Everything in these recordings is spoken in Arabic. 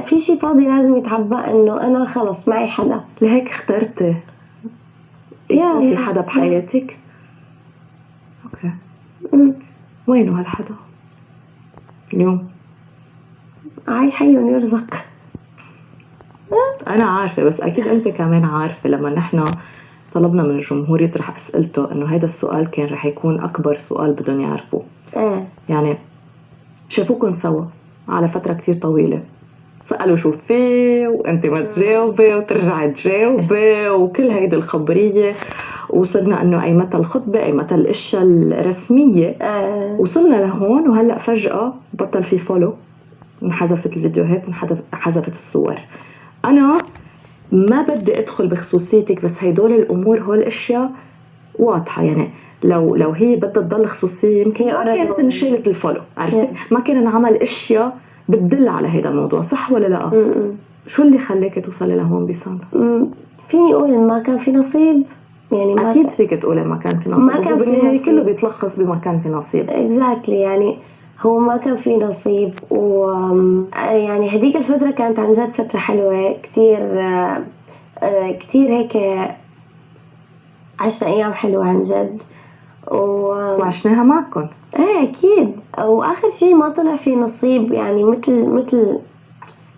في شي فاضي لازم يتعبى، انه انا خلص معي حدا. لهيك اخترتي يكون في حدا بحياتك؟ اوكي. وينه هالحدا اليوم؟ عاي حي يرزق. انا عارفه، بس اكيد انت كمان عارفه لما نحن طلبنا من الجمهور يطرح اسئلته انه هذا السؤال كان رح يكون اكبر سؤال بدهم يعرفوه. يعني شافوكم سوا على فتره كتير طويله، سألوا شو فيه وانت ما تجاوبي وترجعي تجاوبي وكل هيدي الخبريه، وصلنا انه اي متى الخطبه اي متى الاشياء الرسميه. وصلنا لهون وهلا فجاه بطل في فولو، انحذفت الفيديوهات، انحذفت الصور. انا ما بدي ادخل بخصوصيتك، بس هيدول الامور هول الاشياء واضحه. يعني لو هي بدها تضل خصوصيه يمكن ما كانت انشالت الفولو، عرفتي؟ ما كان انعمل اشياء بتدل على هذا الموضوع، صح ولا لا؟ شو اللي خلاك توصلي لهون بيسان؟ فيني اقول ما كان في نصيب. يعني ما اكيد فيك تقولي ما كان في نصيب، ما كان في نصيب. كله بيتلخص بما كان في نصيب. exactly. يعني هو ما كان في نصيب، و يعني هديك الفترة كانت عن جد فترة حلوة كتير. كتير هيك عشنا أيام حلوة عن جد، وعشناها معكم. أكيد. وآخر شي ما طلع في نصيب. يعني مثل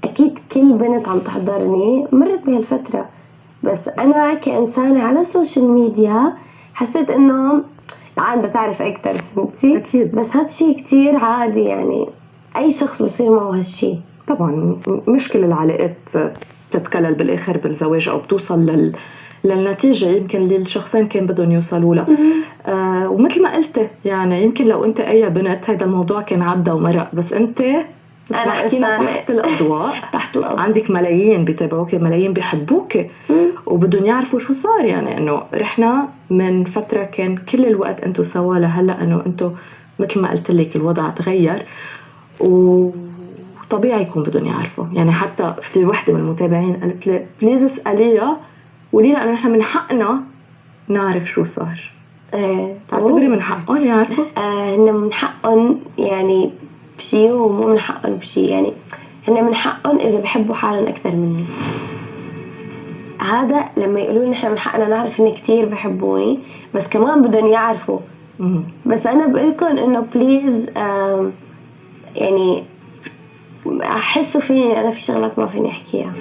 أكيد كل بنت عم تحضرني مرت بهالفترة، بس أنا كإنسانة على السوشيال ميديا حسيت إنه عادة تعرف أكتر، فهمتي؟ أكيد. بس هاد شي كتير عادي، يعني أي شخص بصير معه هالشي. طبعا مش كل العلاقات بتتكلل بالآخر بالزواج أو بتوصل للنتيجة يمكن اللي الشخصين كان بدهم يوصلوا لها. ومثل ما قلت يعني يمكن لو أنت أي بنت هذا الموضوع كان عدى ومرق، بس أنت أنا إنسانة تحت الأضواء تحت الأضواء، عندك ملايين بيتابعوك، ملايين بيحبوك وبدهم يعرفوا شو صار. يعني إنه رحنا من فترة كان كل الوقت أنتوا سوا، لهلا إنه أنتوا مثل ما قلت لك الوضع تغير وطبيعي يكون بدهم يعرفوا. يعني حتى في وحدة من المتابعين قالت لي بليز اسأليها ولينا أنه نحن من حقنا نعرف شو صار. تعتبري من حقهم يعرفوا؟ هن من حقهم يعني بشي ومو من حقهم بشي. يعني هن من حقهم إذا بحبوا حالهم أكثر مني. هذا لما يقولوا نحن من حقنا نعرف إن كتير بحبوني، بس كمان بدهم يعرفوا. بس أنا بقولكم إنه بليز يعني أحسوا فيني أنا في شغلات ما فيني أحكيها.